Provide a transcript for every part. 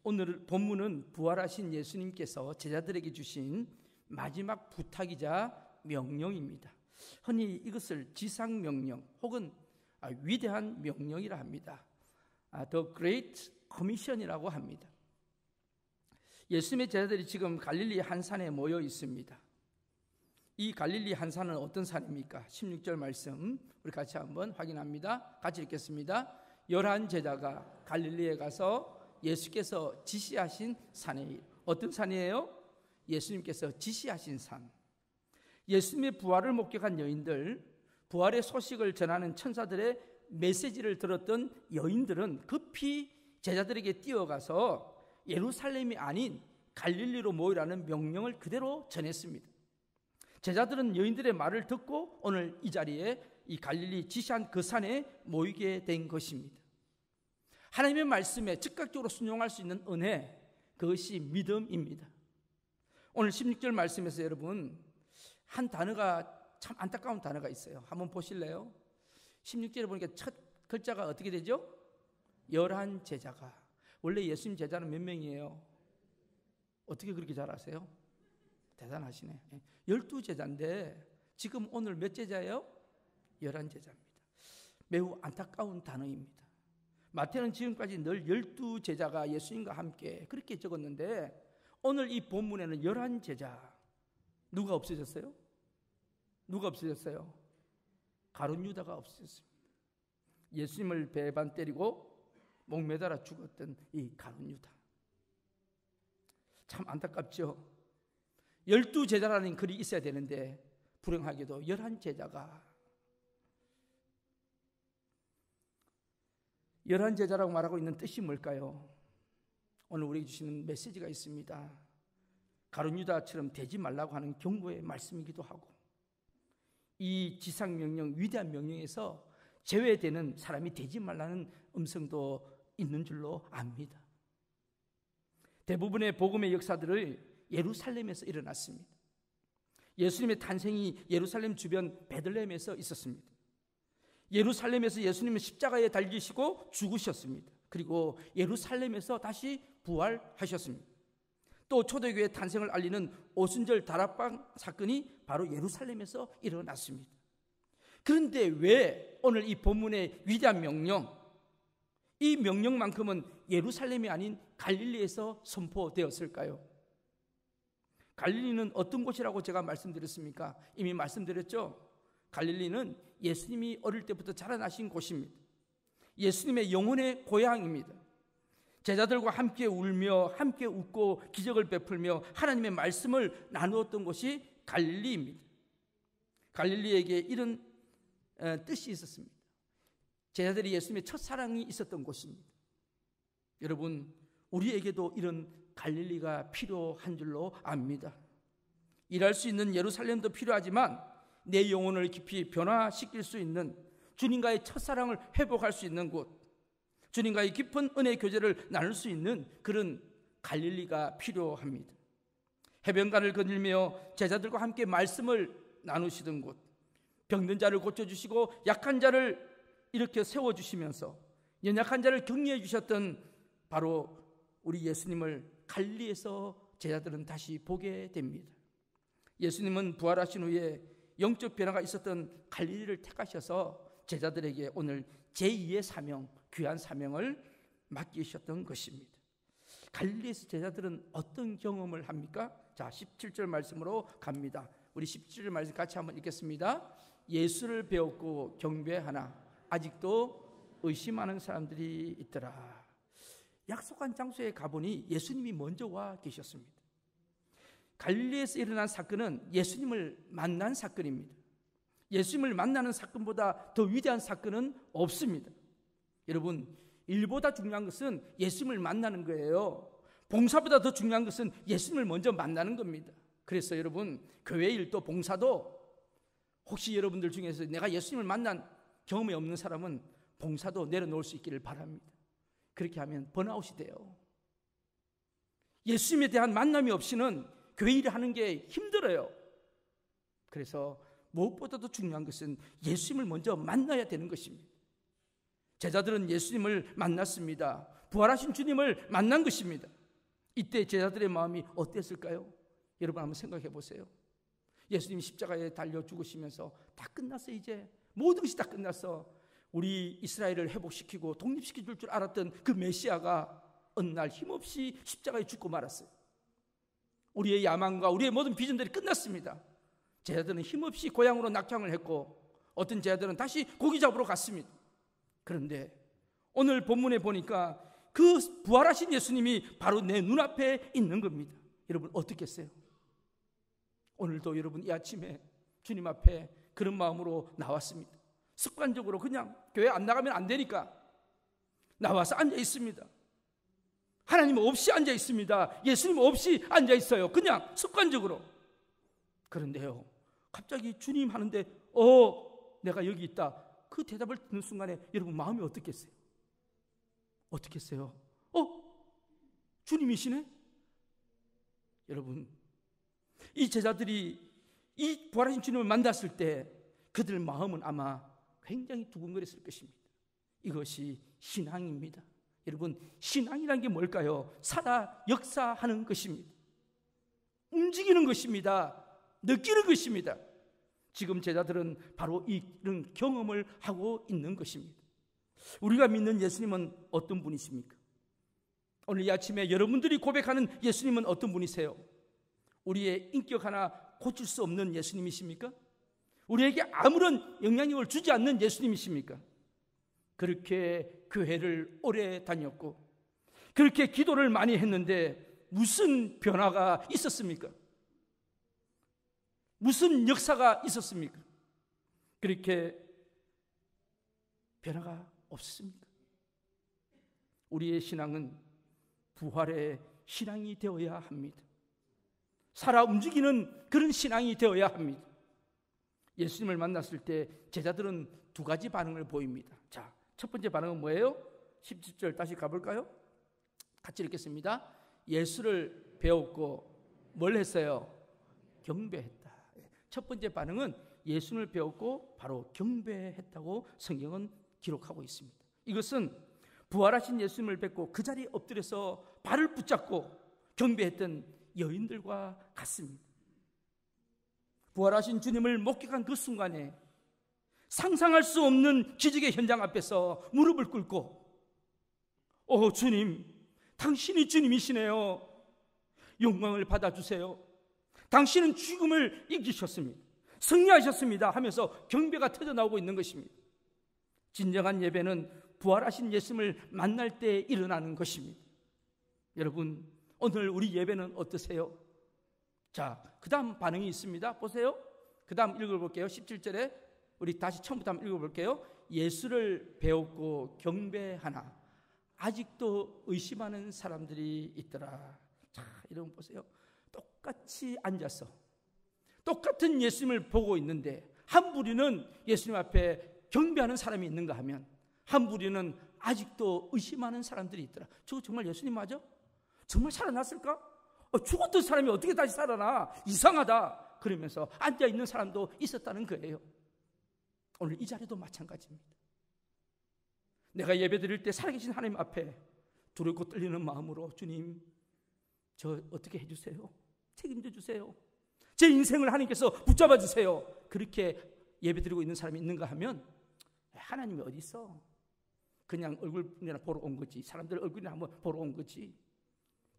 오늘 본문은 부활하신 예수님께서 제자들에게 주신 마지막 부탁이자 명령입니다. 흔히 이것을 지상명령 혹은 위대한 명령이라 합니다. The Great Commission이라고 합니다. 예수님의 제자들이 지금 갈릴리 한 산에 모여 있습니다. 이 갈릴리 한 산은 어떤 산입니까? 16절 말씀 우리 같이 한번 확인합니다. 같이 읽겠습니다. 11 제자가 갈릴리에 가서 예수께서 지시하신 산에, 어떤 산이에요? 예수님께서 지시하신 산. 예수님의 부활을 목격한 여인들, 부활의 소식을 전하는 천사들의 메시지를 들었던 여인들은 급히 제자들에게 뛰어가서 예루살렘이 아닌 갈릴리로 모이라는 명령을 그대로 전했습니다. 제자들은 여인들의 말을 듣고 오늘 이 자리에 이 갈릴리 지시한 그 산에 모이게 된 것입니다. 하나님의 말씀에 즉각적으로 순종할 수 있는 은혜, 그것이 믿음입니다. 오늘 16절 말씀에서 여러분 한 단어가 참 안타까운 단어가 있어요. 한번 보실래요? 16절에 보니까 첫 글자가 어떻게 되죠? 11 제자가. 원래 예수님 제자는 몇 명이에요? 어떻게 그렇게 잘 아세요? 대단하시네. 12 제자인데 지금 오늘 몇 제자예요? 11 제자입니다. 매우 안타까운 단어입니다. 마태는 지금까지 늘 12 제자가 예수님과 함께 그렇게 적었는데 오늘 이 본문에는 11 제자. 누가 없어졌어요? 누가 없어졌어요? 가룟 유다가 없어졌습니다. 예수님을 배반 때리고 목매달아 죽었던 이 가룟 유다. 참 안타깝죠. 12 제자라는 글이 있어야 되는데 불행하게도 11 제자가 11 제자라고 말하고 있는 뜻이 뭘까요? 오늘 우리에게 주시는 메시지가 있습니다. 가룟 유다처럼 되지 말라고 하는 경고의 말씀이기도 하고 이 지상명령, 위대한 명령에서 제외되는 사람이 되지 말라는 음성도 있는 줄로 압니다. 대부분의 복음의 역사들을 예루살렘에서 일어났습니다. 예수님의 탄생이 예루살렘 주변 베들레헴에서 있었습니다. 예루살렘에서 예수님은 십자가에 달리시고 죽으셨습니다. 그리고 예루살렘에서 다시 부활하셨습니다. 또 초대교회 탄생을 알리는 오순절 다락방 사건이 바로 예루살렘에서 일어났습니다. 그런데 왜 오늘 이 본문의 위대한 명령, 이 명령만큼은 예루살렘이 아닌 갈릴리에서 선포되었을까요? 갈릴리는 어떤 곳이라고 제가 말씀드렸습니까? 이미 말씀드렸죠. 갈릴리는 예수님이 어릴 때부터 자라나신 곳입니다. 예수님의 영혼의 고향입니다. 제자들과 함께 울며 함께 웃고 기적을 베풀며 하나님의 말씀을 나누었던 곳이 갈릴리입니다. 갈릴리에게 이런 뜻이 있었습니다. 제자들이 예수님의 첫사랑이 있었던 곳입니다. 여러분, 우리에게도 이런 갈릴리가 필요한 줄로 압니다. 일할 수 있는 예루살렘도 필요하지만 내 영혼을 깊이 변화시킬 수 있는 주님과의 첫사랑을 회복할 수 있는 곳, 주님과의 깊은 은혜 교제를 나눌 수 있는 그런 갈릴리가 필요합니다. 해변가를 거닐며 제자들과 함께 말씀을 나누시던 곳, 병든 자를 고쳐주시고 약한 자를 이렇게 세워주시면서 연약한 자를 격려해 주셨던 바로 우리 예수님을 갈릴리에서 제자들은 다시 보게 됩니다. 예수님은 부활하신 후에 영적 변화가 있었던 갈릴리를 택하셔서 제자들에게 오늘 제2의 사명, 귀한 사명을 맡기셨던 것입니다. 갈릴리에서 제자들은 어떤 경험을 합니까? 자, 17절 말씀으로 갑니다. 우리 17절 말씀 같이 한번 읽겠습니다. 예수를 배웠고 경배하나 아직도 의심하는 사람들이 있더라. 약속한 장소에 가보니 예수님이 먼저 와 계셨습니다. 갈릴리에서 일어난 사건은 예수님을 만난 사건입니다. 예수님을 만나는 사건보다 더 위대한 사건은 없습니다. 여러분, 일보다 중요한 것은 예수님을 만나는 거예요. 봉사보다 더 중요한 것은 예수님을 먼저 만나는 겁니다. 그래서 여러분, 교회 일도 봉사도 혹시 여러분들 중에서 내가 예수님을 만난 경험이 없는 사람은 봉사도 내려놓을 수 있기를 바랍니다. 그렇게 하면 번아웃이 돼요. 예수님에 대한 만남이 없이는 교회 일을 하는 게 힘들어요. 그래서 무엇보다도 중요한 것은 예수님을 먼저 만나야 되는 것입니다. 제자들은 예수님을 만났습니다. 부활하신 주님을 만난 것입니다. 이때 제자들의 마음이 어땠을까요? 여러분 한번 생각해 보세요. 예수님이 십자가에 달려 죽으시면서 다 끝났어. 이제 모든 것이 다 끝났어. 우리 이스라엘을 회복시키고 독립시켜 줄 줄 알았던 그 메시아가 어느 날 힘없이 십자가에 죽고 말았어요. 우리의 야망과 우리의 모든 비전들이 끝났습니다. 제자들은 힘없이 고향으로 낙향을 했고 어떤 제자들은 다시 고기 잡으러 갔습니다. 그런데 오늘 본문에 보니까 그 부활하신 예수님이 바로 내 눈앞에 있는 겁니다. 여러분 어떻겠어요? 오늘도 여러분 이 아침에 주님 앞에 그런 마음으로 나왔습니다. 습관적으로 그냥 교회 안 나가면 안 되니까 나와서 앉아 있습니다. 하나님 없이 앉아 있습니다. 예수님 없이 앉아 있어요. 그냥 습관적으로. 그런데요, 갑자기 주님 하는데 내가 여기 있다. 그 대답을 듣는 순간에 여러분 마음이 어떻겠어요? 어떻겠어요? 주님이시네? 여러분, 이 제자들이 이 부활하신 주님을 만났을 때 그들 마음은 아마 굉장히 두근거렸을 것입니다. 이것이 신앙입니다. 여러분, 신앙이란 게 뭘까요? 살아 역사하는 것입니다. 움직이는 것입니다. 느끼는 것입니다. 지금 제자들은 바로 이런 경험을 하고 있는 것입니다. 우리가 믿는 예수님은 어떤 분이십니까? 오늘 이 아침에 여러분들이 고백하는 예수님은 어떤 분이세요? 우리의 인격 하나 고칠 수 없는 예수님이십니까? 우리에게 아무런 영향력을 주지 않는 예수님이십니까? 그렇게 교회를 오래 다녔고 그렇게 기도를 많이 했는데 무슨 변화가 있었습니까? 무슨 역사가 있었습니까? 그렇게 변화가 없습니까? 우리의 신앙은 부활의 신앙이 되어야 합니다. 살아 움직이는 그런 신앙이 되어야 합니다. 예수님을 만났을 때 제자들은 두 가지 반응을 보입니다. 자, 첫 번째 반응은 뭐예요? 17절 다시 가볼까요? 같이 읽겠습니다. 예수를 배웠고 뭘 했어요? 경배했다. 첫 번째 반응은 예수를 배웠고 바로 경배했다고 성경은 기록하고 있습니다. 이것은 부활하신 예수님을 뵙고 그 자리에 엎드려서 발을 붙잡고 경배했던 여인들과 같습니다. 부활하신 주님을 목격한 그 순간에 상상할 수 없는 기적의 현장 앞에서 무릎을 꿇고 주님, 당신이 주님이시네요. 영광을 받아주세요. 당신은 죽음을 이기셨습니다. 승리하셨습니다 하면서 경배가 터져나오고 있는 것입니다. 진정한 예배는 부활하신 예수님을 만날 때 일어나는 것입니다. 여러분, 오늘 우리 예배는 어떠세요? 자, 그 다음 반응이 있습니다. 보세요. 그 다음 읽어볼게요. 17절에 우리 다시 처음부터 한번 읽어볼게요. 예수를 배웠고 경배하나 아직도 의심하는 사람들이 있더라. 자, 여러분 보세요. 똑같이 앉아서 똑같은 예수님을 보고 있는데 한 부류는 예수님 앞에 경배하는 사람이 있는가 하면 한 부류는 아직도 의심하는 사람들이 있더라. 저거 정말 예수님 맞아? 정말 살아났을까? 죽었던 사람이 어떻게 다시 살아나? 이상하다. 그러면서 앉아있는 사람도 있었다는 거예요. 오늘 이 자리도 마찬가지입니다. 내가 예배 드릴 때 살아계신 하나님 앞에 두렵고 떨리는 마음으로 주님, 저 어떻게 해주세요? 책임져 주세요. 제 인생을 하나님께서 붙잡아 주세요. 그렇게 예배 드리고 있는 사람이 있는가 하면 하나님이 어디 있어? 그냥 얼굴이나 보러 온 거지. 사람들 얼굴이나 한번 보러 온 거지.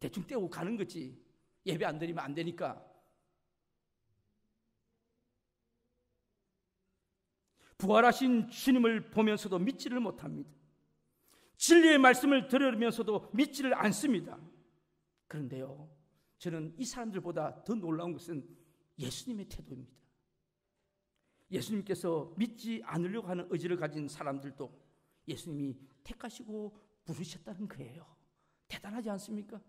대충 떼고 가는 거지. 예배 안 드리면 안 되니까. 부활하신 주님을 보면서도 믿지를 못합니다. 진리의 말씀을 들으면서도 믿지를 않습니다. 그런데요, 저는 이 사람들보다 더 놀라운 것은 예수님의 태도입니다. 예수님께서 믿지 않으려고 하는 의지를 가진 사람들도 예수님이 택하시고 부르셨다는 거예요. 대단하지 않습니까?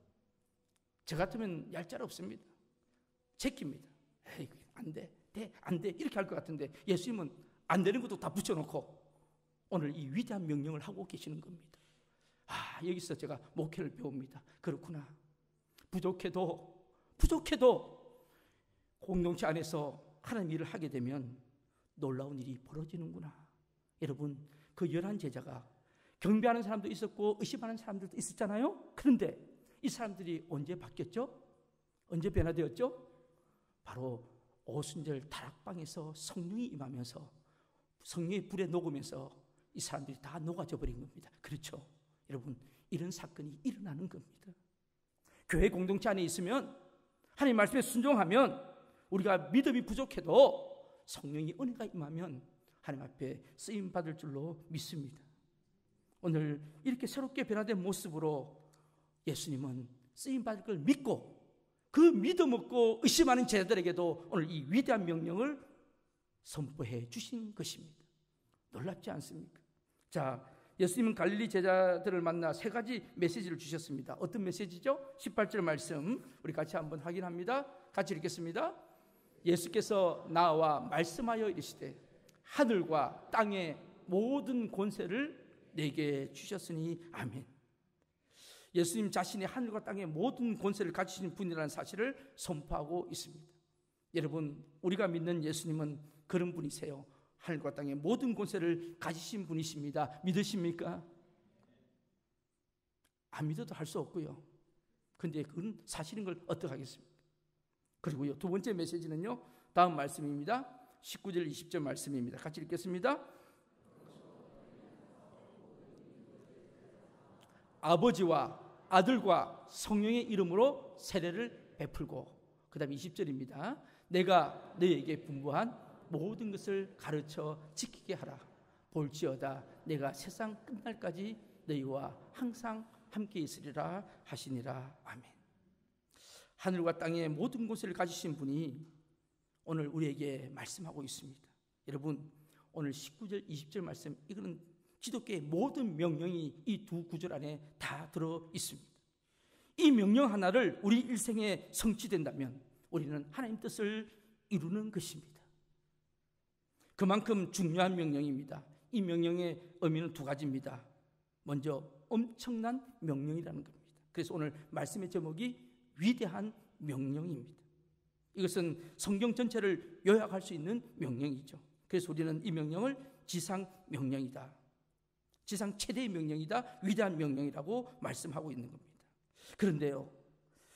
저 같으면 얄짤 없습니다. 제낍니다. 에이, 안 돼, 안 돼 이렇게 할 것 같은데 예수님은 안 되는 것도 다 붙여놓고 오늘 이 위대한 명령을 하고 계시는 겁니다. 여기서 제가 목회를 배웁니다. 그렇구나. 부족해도 공동체 안에서 하나님 일을 하게 되면 놀라운 일이 벌어지는구나. 여러분, 그 11 제자가 경배하는 사람도 있었고 의심하는 사람들도 있었잖아요. 그런데 이 사람들이 언제 바뀌었죠? 언제 변화되었죠? 바로 오순절 다락방에서 성령이 임하면서 성령의 불에 녹으면서 이 사람들이 다 녹아져 버린 겁니다. 그렇죠? 여러분, 이런 사건이 일어나는 겁니다. 교회 공동체 안에 있으면, 하나님 말씀에 순종하면, 우리가 믿음이 부족해도 성령의 은혜가 임하면 하나님 앞에 쓰임 받을 줄로 믿습니다. 오늘 이렇게 새롭게 변화된 모습으로 예수님은 쓰임 받을 걸 믿고, 그 믿음 없고 의심하는 제자들에게도 오늘 이 위대한 명령을 선포해 주신 것입니다. 놀랍지 않습니까? 자, 예수님은 갈릴리 제자들을 만나 세 가지 메시지를 주셨습니다. 어떤 메시지죠? 18절 말씀 우리 같이 한번 확인합니다. 같이 읽겠습니다. 예수께서 나와 말씀하여 이르시되 하늘과 땅의 모든 권세를 내게 주셨으니 아멘. 예수님 자신이 하늘과 땅의 모든 권세를 가지신 분이라는 사실을 선포하고 있습니다. 여러분, 우리가 믿는 예수님은 그런 분이세요. 하늘과 땅의 모든 권세를 가지신 분이십니다. 믿으십니까? 안 믿어도 할 수 없고요. 그런데 그건 사실인 걸 어떡하겠습니까? 그리고요, 두 번째 메시지는요, 다음 말씀입니다. 19절 20절 말씀입니다. 같이 읽겠습니다. 아버지와 아들과 성령의 이름으로 세례를 베풀고, 그 다음 20절입니다. 내가 너희에게 분부한 모든 것을 가르쳐 지키게 하라. 볼지어다 내가 세상 끝날까지 너희와 항상 함께 있으리라 하시니라. 아멘. 하늘과 땅의 모든 것을 가지신 분이 오늘 우리에게 말씀하고 있습니다. 여러분, 오늘 19절 20절 말씀, 이거는 기독교의 모든 명령이 이 두 구절 안에 다 들어 있습니다. 이 명령 하나를 우리 일생에 성취된다면 우리는 하나님 뜻을 이루는 것입니다. 그만큼 중요한 명령입니다. 이 명령의 의미는 두 가지입니다. 먼저 엄청난 명령이라는 겁니다. 그래서 오늘 말씀의 제목이 위대한 명령입니다. 이것은 성경 전체를 요약할 수 있는 명령이죠. 그래서 우리는 이 명령을 지상 명령이다, 지상 최대의 명령이다, 위대한 명령이라고 말씀하고 있는 겁니다. 그런데요,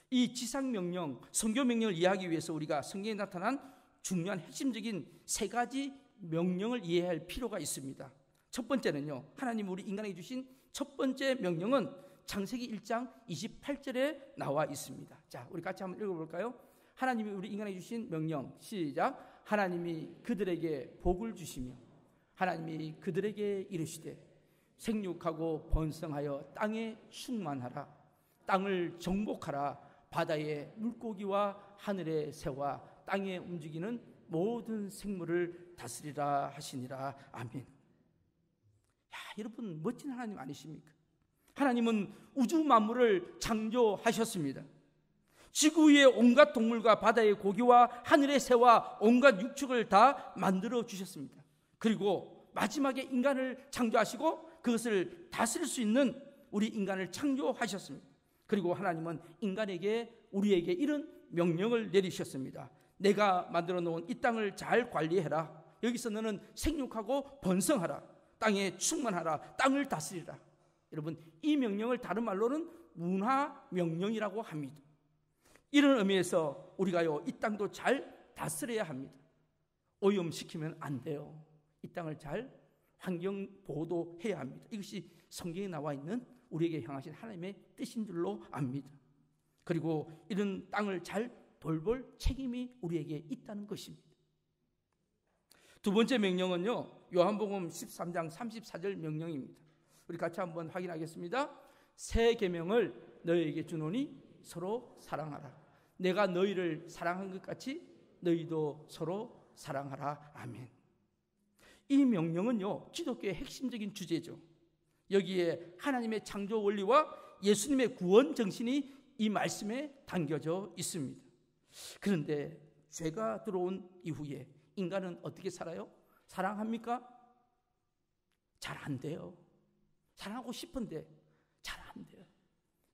이 지상 명령, 성경 명령을 이해하기 위해서 우리가 성경에 나타난 중요한 핵심적인 세 가지 명령을 이해할 필요가 있습니다. 첫 번째는요, 하나님 우리 인간에게 주신 첫 번째 명령은 창세기 1장 28절에 나와 있습니다. 자, 우리 같이 한번 읽어볼까요? 하나님이 우리 인간에게 주신 명령, 시작. 하나님이 그들에게 복을 주시며 하나님이 그들에게 이르시되 생육하고 번성하여 땅에 충만하라. 땅을 정복하라. 바다의 물고기와 하늘의 새와 땅에 움직이는 모든 생물을 다스리라 하시니라. 아멘. 야, 여러분, 멋진 하나님 아니십니까? 하나님은 우주 만물을 창조하셨습니다. 지구 위의 온갖 동물과 바다의 고기와 하늘의 새와 온갖 육축을 다 만들어 주셨습니다. 그리고 마지막에 인간을 창조하시고 그것을 다스릴 수 있는 우리 인간을 창조하셨습니다. 그리고 하나님은 우리에게 이런 명령을 내리셨습니다. 내가 만들어 놓은 이 땅을 잘 관리해라. 여기서 너는 생육하고 번성하라. 땅에 충만하라. 땅을 다스리라. 여러분, 이 명령을 다른 말로는 문화 명령이라고 합니다. 이런 의미에서 우리가요, 이 땅도 잘 다스려야 합니다. 오염시키면 안 돼요. 이 땅을 잘 환경 보호도 해야 합니다. 이것이 성경에 나와 있는 우리에게 향하신 하나님의 뜻인 줄로 압니다. 그리고 이런 땅을 잘 돌볼 책임이 우리에게 있다는 것입니다. 두 번째 명령은요, 요한복음 13장 34절 명령입니다. 우리 같이 한번 확인하겠습니다. 새 계명을 너희에게 주노니 서로 사랑하라. 내가 너희를 사랑한 것 같이 너희도 서로 사랑하라. 아멘. 이 명령은요, 기독교의 핵심적인 주제죠. 여기에 하나님의 창조 원리와 예수님의 구원 정신이 이 말씀에 담겨져 있습니다. 그런데 죄가 들어온 이후에 인간은 어떻게 살아요? 사랑합니까? 잘 안 돼요. 사랑하고 싶은데 잘 안 돼요.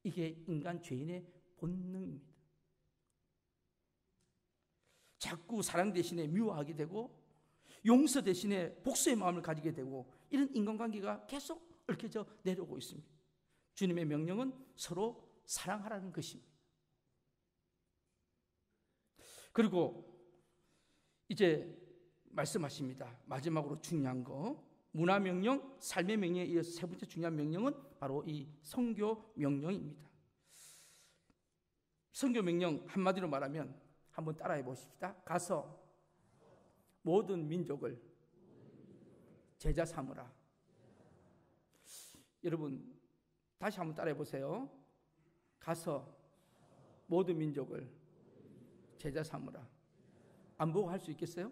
이게 인간 죄인의 본능입니다. 자꾸 사랑 대신에 미워하게 되고 용서 대신에 복수의 마음을 가지게 되고 이런 인간관계가 계속 얽혀져 내려오고 있습니다. 주님의 명령은 서로 사랑하라는 것입니다. 그리고 이제 말씀하십니다. 마지막으로 중요한 거, 문화명령, 삶의 명령에 이어서 세 번째 중요한 명령은 바로 이 선교 명령입니다. 선교 명령 한마디로 말하면 한번 따라해 보십시다. 가서 모든 민족을 제자 삼으라. 여러분 다시 한번 따라해 보세요. 가서 모든 민족을 제자 삼으라. 안 보고 할 수 있겠어요?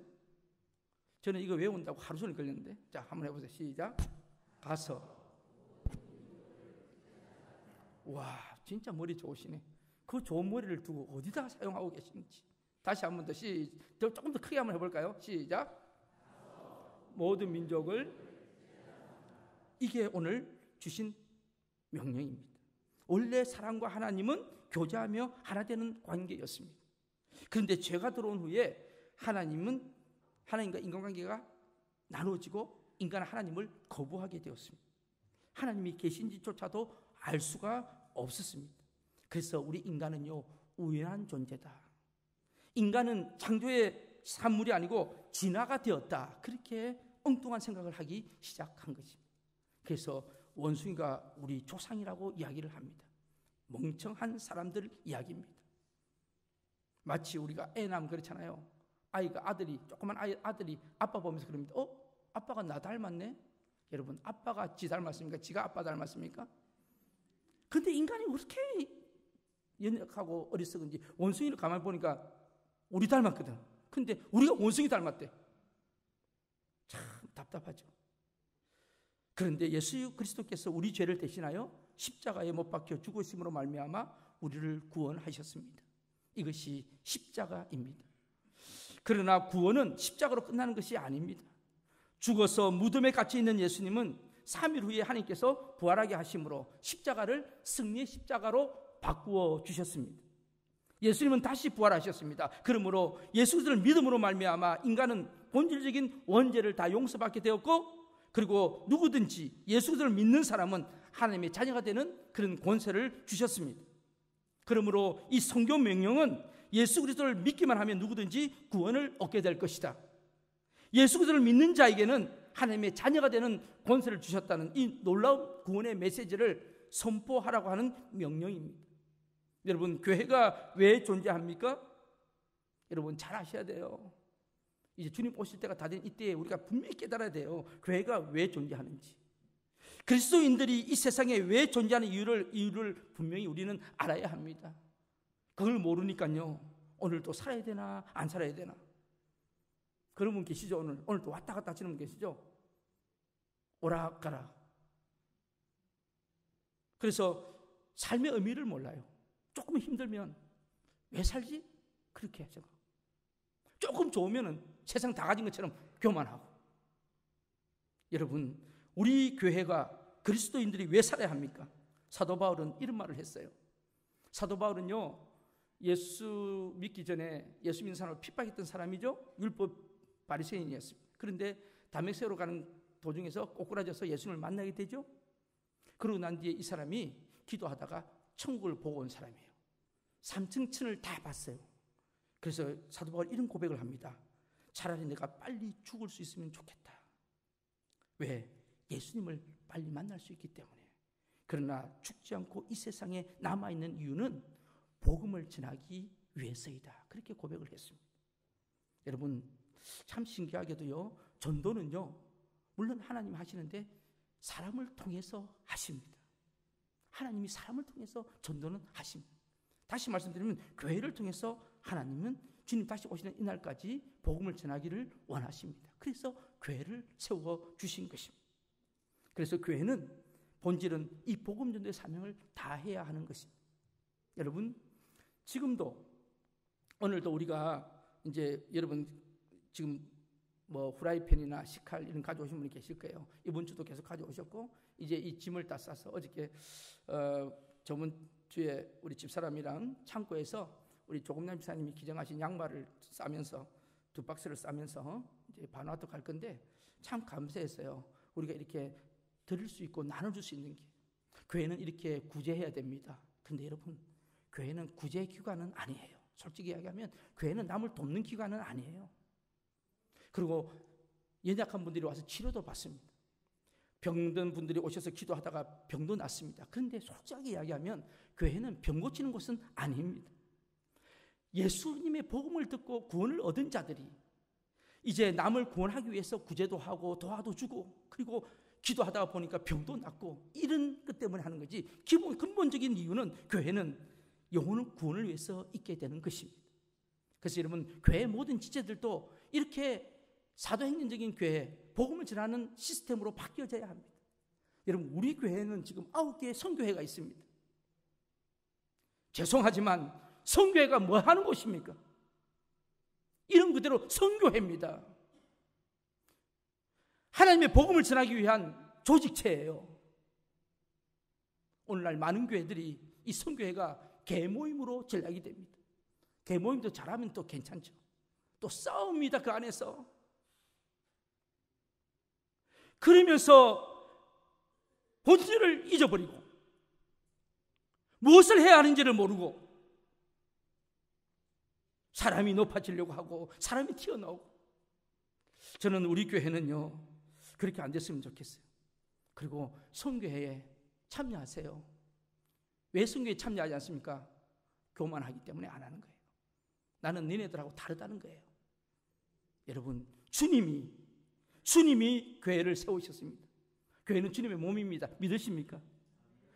저는 이거 외운다고 하루 종일 걸렸는데. 자, 한번 해보세요. 시작. 가서. 와, 진짜 머리 좋으시네. 그 좋은 머리를 두고 어디다 사용하고 계시는지. 다시 한번 더 조금 더 크게 한번 해볼까요? 시작. 모든 민족을. 이게 오늘 주신 명령입니다. 원래 사랑과 하나님은 교제하며 하나 되는 관계였습니다. 그런데 죄가 들어온 후에 하나님과 인간관계가 나눠지고 인간은 하나님을 거부하게 되었습니다. 하나님이 계신지조차도 알 수가 없었습니다. 그래서 우리 인간은요, 우연한 존재다. 인간은 창조의 산물이 아니고 진화가 되었다. 그렇게 엉뚱한 생각을 하기 시작한 것입니다. 그래서 원숭이가 우리 조상이라고 이야기를 합니다. 멍청한 사람들 이야기입니다. 마치 우리가 애 낳으면 그렇잖아요. 조그만 아들이 아빠 보면서 그럽니다. 아빠가 나 닮았네? 여러분, 아빠가 지 닮았습니까? 지가 아빠 닮았습니까? 근데 인간이 그렇게 연약하고 어리석은지 원숭이를 가만히 보니까 우리 닮았거든. 근데 우리가 원숭이 닮았대. 참 답답하죠. 그런데 예수 그리스도께서 우리 죄를 대신하여 십자가에 못 박혀 죽으심으로 말미암아 우리를 구원하셨습니다. 이것이 십자가입니다. 그러나 구원은 십자가로 끝나는 것이 아닙니다. 죽어서 무덤에 갇혀 있는 예수님은 3일 후에 하나님께서 부활하게 하심으로 십자가를 승리의 십자가로 바꾸어 주셨습니다. 예수님은 다시 부활하셨습니다. 그러므로 예수 그리스도를 믿음으로 말미암아 인간은 본질적인 원죄를 다 용서받게 되었고, 그리고 누구든지 예수 그리스도를 믿는 사람은 하나님의 자녀가 되는 그런 권세를 주셨습니다. 그러므로 이 성경 명령은 예수 그리스도를 믿기만 하면 누구든지 구원을 얻게 될 것이다. 예수 그리스도를 믿는 자에게는 하나님의 자녀가 되는 권세를 주셨다는 이 놀라운 구원의 메시지를 선포하라고 하는 명령입니다. 여러분, 교회가 왜 존재합니까? 여러분 잘 아셔야 돼요. 이제 주님 오실 때가 다 된 이때에 우리가 분명히 깨달아야 돼요. 교회가 왜 존재하는지. 그리스도인들이 이 세상에 왜 존재하는 이유를 분명히 우리는 알아야 합니다. 그걸 모르니까요, 오늘도 살아야 되나 안 살아야 되나. 그런 분 계시죠? 오늘도 왔다 갔다 하시는 분 계시죠? 오락가락. 그래서 삶의 의미를 몰라요. 조금 힘들면 왜 살지? 그렇게 하죠. 조금 좋으면 세상 다 가진 것처럼 교만하고. 여러분, 우리 교회가 그리스도인들이 왜 살아야 합니까? 사도 바울은 이런 말을 했어요. 사도 바울은요, 예수 믿기 전에 예수 믿는 사람을 핍박했던 사람이죠. 율법 바리새인이었습니다. 그런데 다메섹으로 가는 도중에서 꼬꾸라져서 예수님을 만나게 되죠. 그러고 난 뒤에 이 사람이 기도하다가 천국을 보고 온 사람이에요. 3층 층을 다 봤어요. 그래서 사도 바울이 이런 고백을 합니다. 차라리 내가 빨리 죽을 수 있으면 좋겠다. 왜? 예수님을 빨리 만날 수 있기 때문에. 그러나 죽지 않고 이 세상에 남아있는 이유는 복음을 전하기 위해서이다. 그렇게 고백을 했습니다. 여러분, 참 신기하게도요, 전도는요, 물론 하나님 하시는데 사람을 통해서 하십니다. 하나님이 사람을 통해서 전도는 하십니다. 다시 말씀드리면 교회를 통해서 하나님은 주님 다시 오시는 이날까지 복음을 전하기를 원하십니다. 그래서 교회를 세워 주신 것입니다. 그래서 교회는 본질은 이 복음 전도의 사명을 다해야 하는 것입니다. 여러분, 지금도 오늘도 우리가 이제 여러분 지금 뭐 후라이팬이나 식칼 이런 가져오신 분이 계실 거예요. 이번 주도 계속 가져오셨고, 이제 이 짐을 다 싸서 어저께 저번 주에 우리 집사람이랑 창고에서 우리 조금남 집사님이 기증하신 양말을 싸면서 2박스를 싸면서 이제 바누아투 갈 건데 참 감사했어요. 우리가 이렇게 드릴 수 있고 나눠줄 수 있는 게. 교회는 이렇게 구제해야 됩니다. 근데 여러분, 교회는 구제기관은 아니에요. 솔직히 이야기하면 교회는 남을 돕는 기관은 아니에요. 그리고 연약한 분들이 와서 치료도 받습니다. 병든 분들이 오셔서 기도하다가 병도 낫습니다. 그런데 솔직하게 이야기하면 교회는 병 고치는 곳은 아닙니다. 예수님의 복음을 듣고 구원을 얻은 자들이 이제 남을 구원하기 위해서 구제도 하고 도와도 주고 그리고 기도하다가 보니까 병도 낫고 이런 것 때문에 하는 거지, 근본적인 이유는 교회는 영혼의 구원을 위해서 있게 되는 것입니다. 그래서 여러분, 교회 모든 지체들도 이렇게 사도행전적인 교회, 복음을 전하는 시스템으로 바뀌어져야 합니다. 여러분, 우리 교회는 지금 9개의 선교회가 있습니다. 죄송하지만 선교회가 뭐 하는 곳입니까? 이런 그대로 선교회입니다. 하나님의 복음을 전하기 위한 조직체예요. 오늘날 많은 교회들이 이 선교회가 개모임으로 전락이 됩니다. 개모임도 잘하면 또 괜찮죠. 또 싸웁니다, 그 안에서. 그러면서 본질을 잊어버리고 무엇을 해야 하는지를 모르고 사람이 높아지려고 하고 사람이 튀어나오고. 저는 우리 교회는요, 그렇게 안 됐으면 좋겠어요. 그리고 선교회에 참여하세요. 왜 선교회에 참여하지 않습니까? 교만하기 때문에 안 하는 거예요. 나는 너네들하고 다르다는 거예요. 여러분, 주님이 교회를 세우셨습니다. 교회는 주님의 몸입니다. 믿으십니까?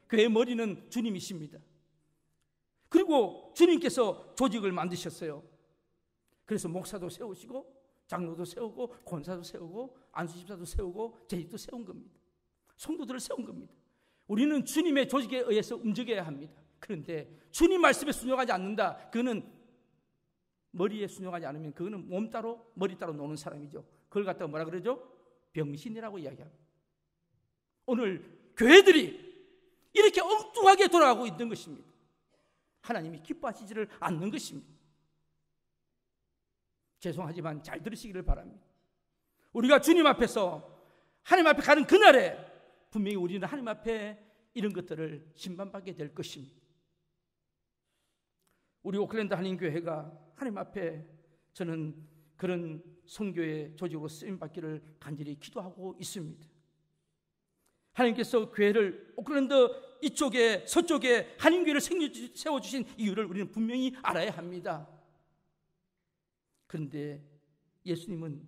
교회의 머리는 주님이십니다. 그리고 주님께서 조직을 만드셨어요. 그래서 목사도 세우시고 장로도 세우고 권사도 세우고 안수집사도 세우고 재직도 세운 겁니다. 성도들을 세운 겁니다. 우리는 주님의 조직에 의해서 움직여야 합니다. 그런데 주님 말씀에 순종하지 않는다, 그거는 머리에 순종하지 않으면 그거는 몸 따로 머리 따로 노는 사람이죠. 그걸 갖다가 뭐라 그러죠? 병신이라고 이야기합니다. 오늘 교회들이 이렇게 엉뚱하게 돌아가고 있는 것입니다. 하나님이 기뻐하시지를 않는 것입니다. 죄송하지만 잘 들으시기를 바랍니다. 우리가 주님 앞에서 하나님 앞에 가는 그날에 분명히 우리는 하나님 앞에 이런 것들을 심판받게 될 것입니다. 우리 오클랜드 한인교회가 하나님 앞에 저는 그런 선교의 조직으로 쓰임받기를 간절히 기도하고 있습니다. 하나님께서 교회를 오클랜드 이쪽에 서쪽에 한인교회를 세워주신 이유를 우리는 분명히 알아야 합니다. 그런데 예수님은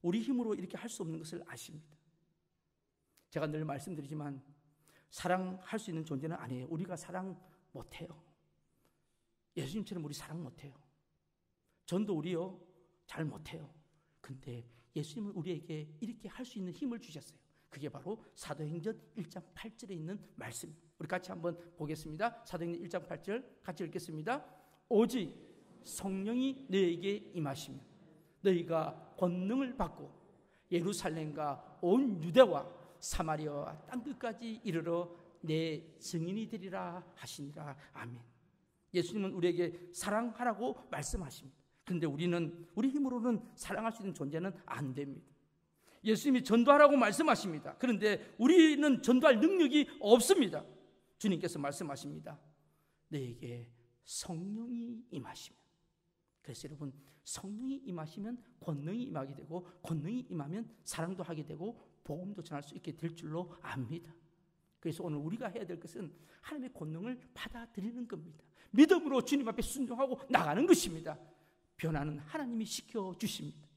우리 힘으로 이렇게 할 수 없는 것을 아십니다. 제가 늘 말씀드리지만 사랑할 수 있는 존재는 아니에요. 우리가 사랑 못해요. 예수님처럼 우리 사랑 못해요. 전도 우리요 잘 못해요. 근데 예수님은 우리에게 이렇게 할 수 있는 힘을 주셨어요. 그게 바로 사도행전 1장 8절에 있는 말씀입니다. 우리 같이 한번 보겠습니다. 사도행전 1장 8절 같이 읽겠습니다. 오직 성령이 너에게 임하시면 너희가 권능을 받고 예루살렘과 온 유대와 사마리아와 땅끝까지 이르러 내 증인이 되리라 하시니라. 아멘. 예수님은 우리에게 사랑하라고 말씀하십니다. 그런데 우리는 우리 힘으로는 사랑할 수 있는 존재는 안 됩니다. 예수님이 전도하라고 말씀하십니다. 그런데 우리는 전도할 능력이 없습니다. 주님께서 말씀하십니다. 너에게 성령이 임하시면. 그래서 여러분, 성령이 임하시면 권능이 임하게 되고 권능이 임하면 사랑도 하게 되고 복음도 전할 수 있게 될 줄로 압니다. 그래서 오늘 우리가 해야 될 것은 하나님의 권능을 받아들이는 겁니다. 믿음으로 주님 앞에 순종하고 나가는 것입니다. 변화는 하나님이 시켜주십니다.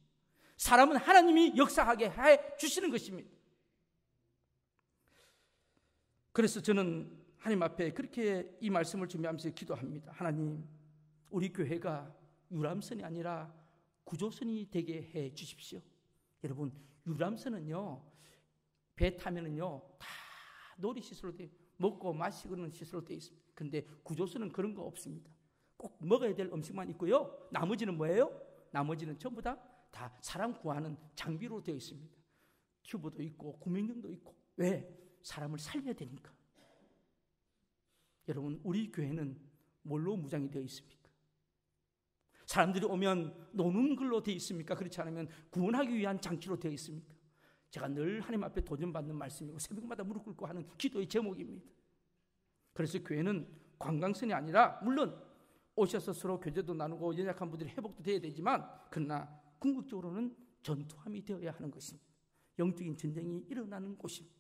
사람은 하나님이 역사하게 해 주시는 것입니다. 그래서 저는 하나님 앞에 그렇게 이 말씀을 준비하면서 기도합니다. 하나님, 우리 교회가 유람선이 아니라 구조선이 되게 해 주십시오. 여러분, 유람선은요, 배 타면은요 다 놀이시설로 돼, 먹고 마시는 시설로 되어 있습니다. 근데 구조선은 그런 거 없습니다. 꼭 먹어야 될 음식만 있고요, 나머지는 뭐예요? 나머지는 전부 다 사람 구하는 장비로 되어 있습니다. 튜브도 있고 구명경도 있고. 왜? 사람을 살려야 되니까. 여러분, 우리 교회는 뭘로 무장이 되어 있습니까? 사람들이 오면 노는 걸로 되어 있습니까? 그렇지 않으면 구원하기 위한 장치로 되어 있습니까? 제가 늘 하나님 앞에 도전받는 말씀이고 새벽마다 무릎 꿇고 하는 기도의 제목입니다. 그래서 교회는 관광선이 아니라 물론 오셔서 서로 교제도 나누고 연약한 분들이 회복도 돼야 되지만 그러나 궁극적으로는 전투함이 되어야 하는 것입니다. 영적인 전쟁이 일어나는 곳입니다.